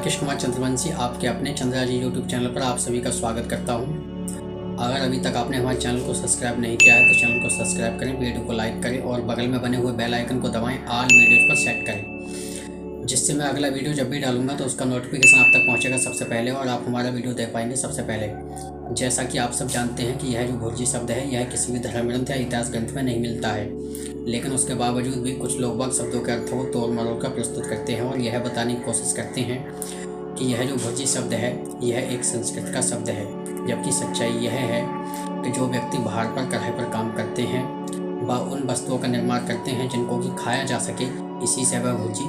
राकेश कुमार चंद्रवंशी आपके अपने चंद्रा जी YouTube channel पर आप सभी का स्वागत करता हूं। अगर अभी तक आपने हमारे चैनल को सब्सक्राइब नहीं किया है तो चैनल को सब्सक्राइब करें, वीडियो को लाइक करें और बगल में बने हुए बेल आइकन को दबाएं, ऑल वीडियोज़ पर सेट करें, जिससे मैं अगला वीडियो जब भी डालूंगा तो उसका नोटिफिकेशन आप तक पहुँचेगा सबसे पहले और आप हमारा वीडियो देख पाएंगे सबसे पहले। जैसा कि आप सब जानते हैं कि यह जो भुर्जी शब्द है यह किसी भी धर्म ग्रंथ या इतिहास ग्रंथ में नहीं मिलता है, लेकिन उसके बावजूद भी कुछ लोग बाग शब्दों के अर्थों को तोड़ मरोड़ कर प्रस्तुत करते हैं और यह बताने की कोशिश करते हैं कि यह जो भुर्जी शब्द है यह एक संस्कृत का शब्द है, जबकि सच्चाई यह है कि जो व्यक्ति बाहर पर कढ़ाई पर काम करते हैं वह उन वस्तुओं का निर्माण करते हैं जिनको कि खाया जा सके, इसी से वह भुर्जी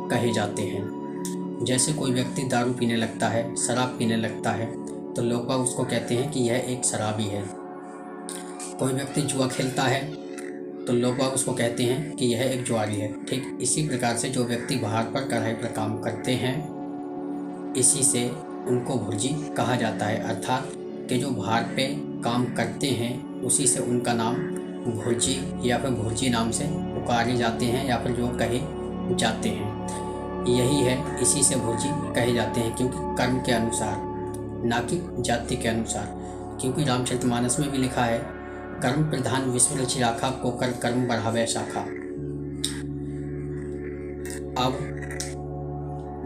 कहे जाते हैं। जैसे कोई व्यक्ति दारू पीने लगता है, शराब पीने लगता है तो लोग बाग उसको कहते हैं कि यह एक शराबी है। कोई व्यक्ति जुआ खेलता है तो लोग बाग उसको कहते हैं कि यह एक जुआरी है। ठीक इसी प्रकार से जो व्यक्ति बाहर पर कढ़ाई पर काम करते हैं इसी से उनको भुर्जी कहा जाता है, अर्थात कि जो बाहर पे काम करते हैं उसी से उनका नाम भुर्जी या फिर भुर्जी नाम से पुकारे जाते हैं या फिर जो कहे जाते हैं। यही है, इसी से भुर्जी कहे जाते हैं, क्योंकि कर्म के अनुसार ना कि जाति के अनुसार। क्योंकि रामचरितमानस में भी लिखा है, कर्म प्रधान विश्व रचि राखा, को कर कर्म बढ़ावे शाखा। अब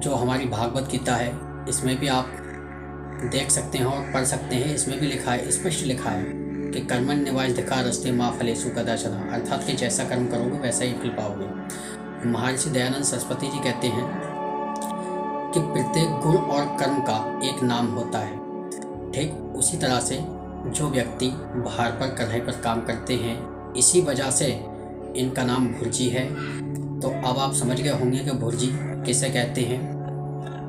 जो हमारी भागवत गीता है इसमें भी आप देख सकते हैं और पढ़ सकते हैं, इसमें भी लिखा है, स्पष्ट लिखा है कि कर्मण्य निवाजधिकार रस्ते माँ फलेषु कदाचन, अर्थात कि जैसा कर्म करोगे वैसा ही फल पाओगे। महर्षि दयानंद सरस्वती जी कहते हैं कि प्रत्येक गुण और कर्म का एक नाम होता है। ठीक उसी तरह से जो व्यक्ति बाहर पर कढ़ाई पर काम करते हैं इसी वजह से इनका नाम भुर्जी है। तो अब आप समझ गए होंगे कि भुर्जी किसे कहते हैं,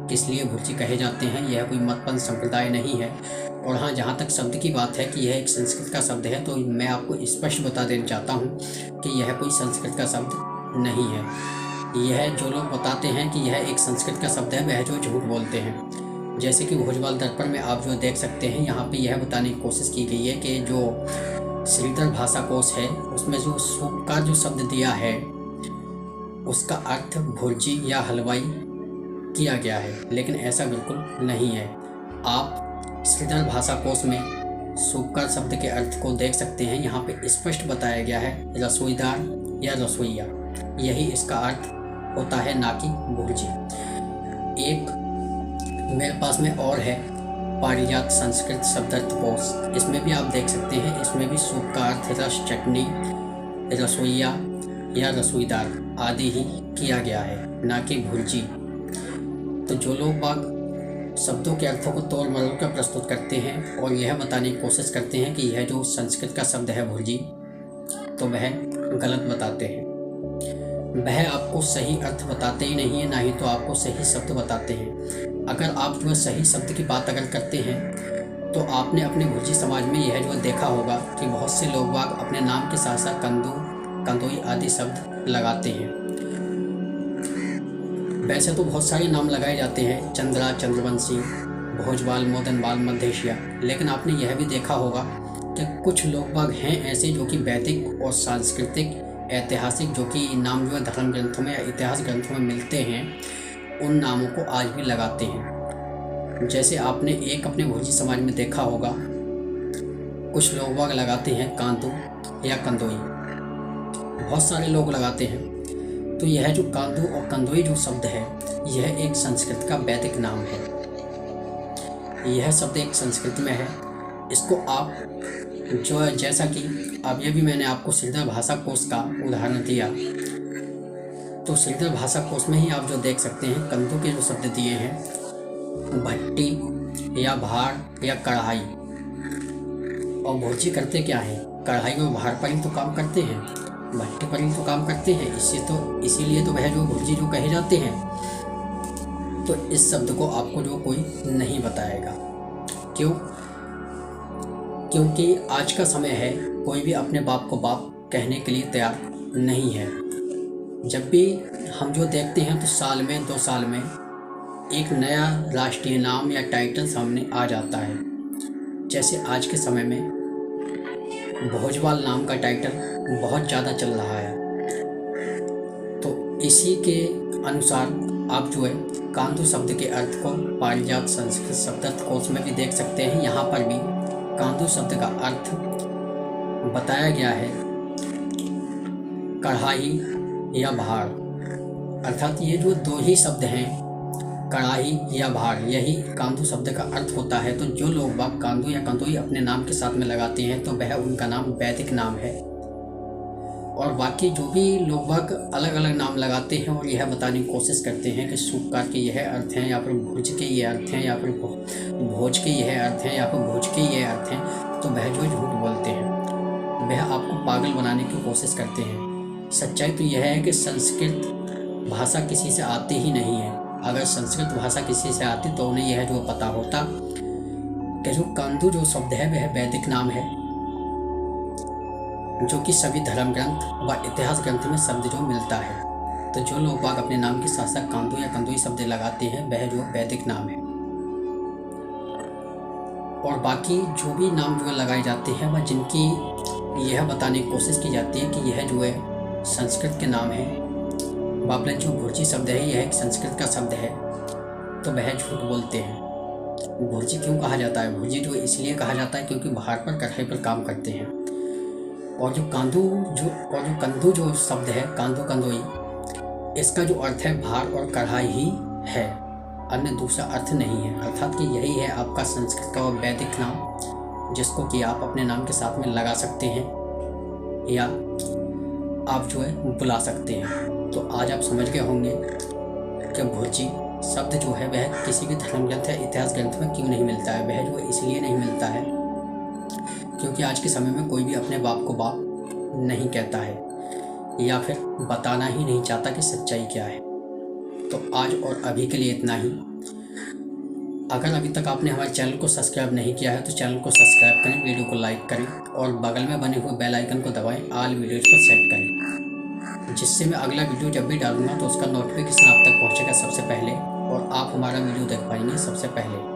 किस लिए भुर्जी कहे जाते हैं। यह कोई मतपंथ संप्रदाय नहीं है। और हाँ, जहाँ तक शब्द की बात है कि यह एक संस्कृत का शब्द है, तो मैं आपको स्पष्ट बता देना चाहता हूँ कि यह कोई संस्कृत का शब्द नहीं है। यह जो लोग बताते हैं कि यह एक संस्कृत का शब्द है वह जो झूठ बोलते हैं। जैसे कि भोजवाल दर्पण में आप जो देख सकते हैं, यहाँ पे यह बताने की कोशिश की गई है कि जो श्रीधर भाषा कोश है उसमें जो सूप का जो शब्द दिया है उसका अर्थ भुर्जी या हलवाई किया गया है, लेकिन ऐसा बिल्कुल नहीं है। आप श्रीधर भाषा कोश में सूपकार शब्द के अर्थ को देख सकते हैं, यहाँ पे स्पष्ट बताया गया है रसोईदार या रसोईया, यही इसका अर्थ होता है, ना कि भुर्जी। एक मेरे पास में और है पारिजात संस्कृत शब्दार्थ कोश, इसमें भी आप देख सकते हैं, इसमें भी सूप का अर्थ रस, चटनी, रसोईया या रसोईदार आदि ही किया गया है, ना कि भुर्जी। तो जो लोग बाग शब्दों के अर्थों को तोड़ मरोड़ कर प्रस्तुत करते हैं और यह बताने की कोशिश करते हैं कि यह जो संस्कृत का शब्द है भुर्जी, तो वह गलत बताते हैं। वह आपको सही अर्थ बताते ही नहीं है, ना ही तो आपको सही शब्द बताते हैं। अगर आप जो सही शब्द की बात अगर करते हैं तो आपने अपने भुर्जी समाज में यह जो देखा होगा कि बहुत से लोग बाग अपने नाम के साथ साथ कंदू, कंदोई आदि शब्द लगाते हैं। वैसे तो बहुत सारे नाम लगाए जाते हैं, चंद्रा, चंद्रवंशी, भोजवाल, मोदनवाल, मध्येशिया, लेकिन आपने यह भी देखा होगा कि कुछ लोग बाग हैं ऐसे जो कि वैदिक और सांस्कृतिक, ऐतिहासिक जो कि नाम जो धर्म ग्रंथों में या इतिहास ग्रंथों में मिलते हैं उन नामों को आज भी लगाते हैं। जैसे आपने एक अपने भुर्जी समाज में देखा होगा, कुछ लोग बाग लगाते हैं कांतु या कंदोई, बहुत सारे लोग लगाते हैं। तो यह जो कांदू और कंदोई जो शब्द है यह एक संस्कृत का वैदिक नाम है। यह शब्द एक संस्कृत में है। इसको आप जो है, जैसा कि अब ये भी मैंने आपको श्रीधर भाषा कोश का उदाहरण दिया, तो श्रीधर भाषा कोश में ही आप जो देख सकते हैं कंदू के जो शब्द दिए हैं भट्टी या भाड़ या कढ़ाई। और भुर्जी करते क्या है, कढ़ाई में भाड़ पर ही तो काम करते हैं, भट्टी पर ही तो काम करते हैं, इसीलिए तो वह जो भुर्जी जो कहे जाते हैं। तो इस शब्द को आपको जो कोई नहीं बताएगा। क्यों? क्योंकि आज का समय है, कोई भी अपने बाप को बाप कहने के लिए तैयार नहीं है। जब भी हम जो देखते हैं तो साल में 2 साल में एक नया राष्ट्रीय नाम या टाइटल सामने आ जाता है। जैसे आज के समय में भोजवाल नाम का टाइटल बहुत ज़्यादा चल रहा है। तो इसी के अनुसार आप जो है कांदू शब्द के अर्थ को पारिजात संस्कृत शब्दार्थ कोश में भी देख सकते हैं। यहाँ पर भी कांदू शब्द का अर्थ बताया गया है कढ़ाई या भार, अर्थात ये जो दो ही शब्द हैं कढ़ाई या भार, यही कांदू शब्द का अर्थ होता है। तो जो लोग बाग कांदू या कंदोई अपने नाम के साथ में लगाते हैं तो वह उनका नाम वैदिक नाम है। और बाकी जो भी लोग बाग अलग अलग नाम लगाते हैं और यह बताने की कोशिश करते हैं कि सूपकार के यह अर्थ हैं या फिर भुज के ये अर्थ हैं या फिर भोज के यह अर्थ हैं या फिर भोज के ये अर्थ हैं, तो वह जो झूठ बोलते हैं, वह आपको पागल बनाने की कोशिश करते हैं। सच्चाई तो यह है कि संस्कृत भाषा किसी से आती ही नहीं है। अगर संस्कृत भाषा किसी से आती तो उन्हें यह जो पता होता कि जो कांदू जो शब्द है वह वैदिक नाम है, जो कि सभी धर्म ग्रंथ व इतिहास ग्रंथ में शब्द जो मिलता है। तो जो लोग बाग अपने नाम के साथ साथ कांदू या कंदोई शब्द लगाते हैं वह जो वैदिक नाम है। और बाकी जो भी नाम जो लगाए जाते हैं वह जिनकी यह बताने की कोशिश की जाती है कि यह जो है संस्कृत के नाम है, बाबला जो भुर्जी शब्द है यह एक संस्कृत का शब्द है, तो वह झूठ बोलते हैं। भुर्जी क्यों कहा जाता है? भुर्जी जो इसलिए कहा जाता है क्योंकि बाहर पर कढ़ाई पर काम करते हैं। और जो कंदू जो शब्द है कांदू कंदोई, इसका जो अर्थ है भार और कढ़ाई ही है, अन्य दूसरा अर्थ नहीं है। अर्थात कि यही है आपका संस्कृत का वैदिक नाम, जिसको कि आप अपने नाम के साथ में लगा सकते हैं या आप जो है बुला सकते हैं। तो आज आप समझ गए होंगे कि भुर्जी शब्द जो है वह किसी भी धर्म ग्रंथ या इतिहास ग्रंथ में क्यों नहीं मिलता है। वह जो इसलिए नहीं मिलता है क्योंकि आज के समय में कोई भी अपने बाप को बाप नहीं कहता है या फिर बताना ही नहीं चाहता कि सच्चाई क्या है। तो आज और अभी के लिए इतना ही। अगर अभी तक आपने हमारे चैनल को सब्सक्राइब नहीं किया है तो चैनल को सब्सक्राइब करें, वीडियो को लाइक करें और बगल में बने हुए बेल आइकन को दबाएं, ऑल वीडियोज़ को सेट करें, जिससे मैं अगला वीडियो जब भी डालूंगा तो उसका नोटिफिकेशन आप तक पहुंचेगा सबसे पहले और आप हमारा वीडियो देख पाएंगे सबसे पहले।